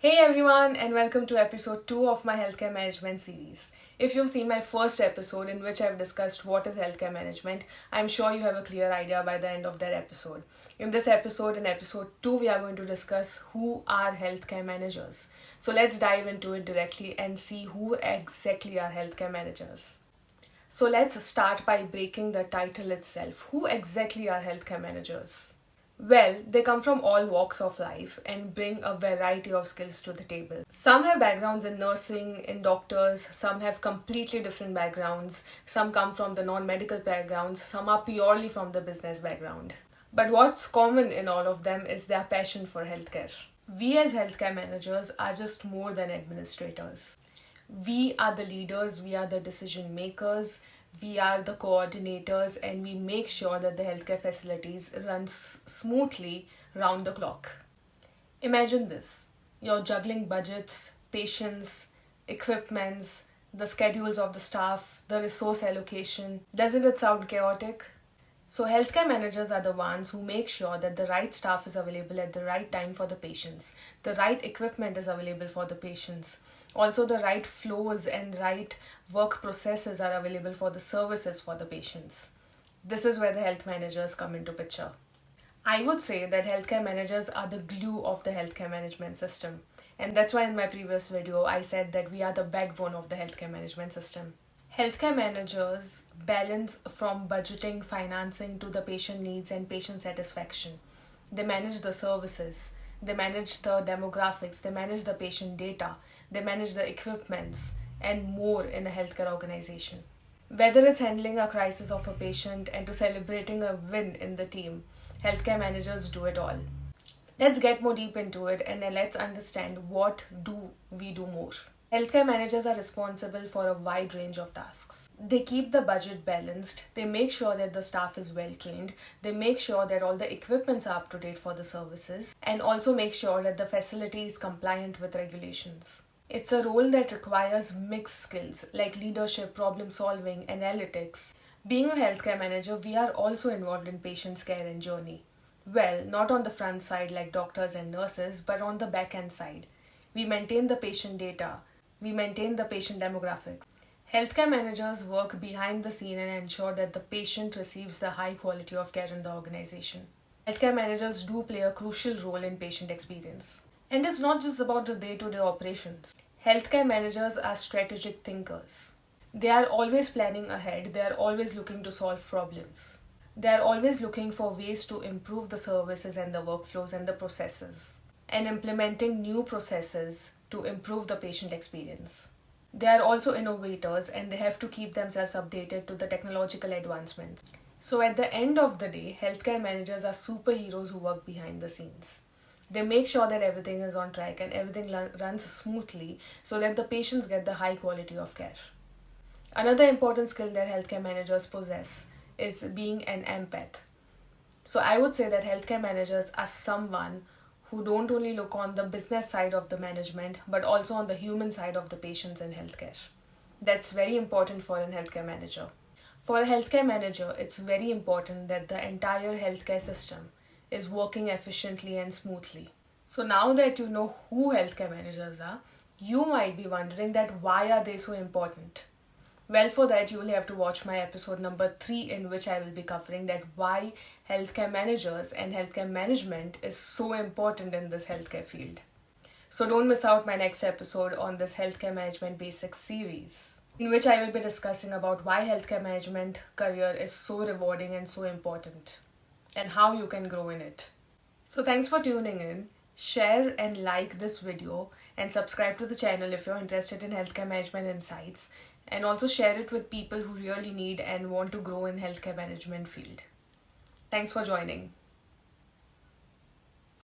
Hey everyone, and welcome to episode 2 of my healthcare management series. If you've seen my first episode in which I've discussed what is healthcare management, I'm sure you have a clear idea by the end of that episode. In this episode, in episode 2, we are going to discuss who are healthcare managers. So let's dive into it directly and see who exactly are healthcare managers. So let's start by breaking the title itself. Who exactly are healthcare managers? Well, they come from all walks of life and bring a variety of skills to the table. Some have backgrounds in nursing, in doctors, some have completely different backgrounds, some come from the non-medical backgrounds, some are purely from the business background. But what's common in all of them is their passion for healthcare. We as healthcare managers are just more than administrators. We are the leaders, we are the decision makers, we are the coordinators, and we make sure that the healthcare facilities run smoothly round the clock. Imagine this: you're juggling budgets, patients, equipments, the schedules of the staff, the resource allocation. Doesn't it sound chaotic? So, healthcare managers are the ones who make sure that the right staff is available at the right time for the patients, the right equipment is available for the patients, also the right flows and right work processes are available for the services for the patients. This is where the health managers come into picture. I would say that healthcare managers are the glue of the healthcare management system. And that's why in my previous video I said that we are the backbone of the healthcare management system. Healthcare managers balance from budgeting, financing to the patient needs and patient satisfaction. They manage the services, they manage the demographics, they manage the patient data, they manage the equipments, and more in a healthcare organization. Whether it's handling a crisis of a patient and to celebrating a win in the team, healthcare managers do it all. Let's get more deep into it and let's understand what do we do more. Healthcare managers are responsible for a wide range of tasks. They keep the budget balanced, they make sure that the staff is well trained, they make sure that all the equipments are up to date for the services, and also make sure that the facility is compliant with regulations. It's a role that requires mixed skills like leadership, problem solving, analytics. Being a healthcare manager, we are also involved in patients' care and journey. Well, not on the front side like doctors and nurses, but on the back end side. We maintain the patient data. We maintain the patient demographics. Healthcare managers work behind the scene and ensure that the patient receives the high quality of care in the organization. Healthcare managers do play a crucial role in patient experience. And it's not just about the day-to-day operations. Healthcare managers are strategic thinkers. They are always planning ahead. They are always looking to solve problems. They are always looking for ways to improve the services and the workflows and the processes, and implementing new processes to improve the patient experience. They are also innovators and they have to keep themselves updated to the technological advancements. So at the end of the day, healthcare managers are superheroes who work behind the scenes. They make sure that everything is on track and everything runs smoothly so that the patients get the high quality of care. Another important skill that healthcare managers possess is being an empath. So I would say that healthcare managers are someone who don't only look on the business side of the management but also on the human side of the patients in healthcare. That's very important for a healthcare manager. For a healthcare manager, it's very important that the entire healthcare system is working efficiently and smoothly. So now that you know who healthcare managers are, you might be wondering that why are they so important? Well, for that you will have to watch my episode number 3 in which I will be covering that why healthcare managers and healthcare management is so important in this healthcare field. So don't miss out my next episode on this healthcare management basics series, in which I will be discussing about why healthcare management career is so rewarding and so important and how you can grow in it. So thanks for tuning in. Share and like this video and subscribe to the channel if you're interested in healthcare management insights, and also share it with people who really need and want to grow in healthcare management field. Thanks for joining.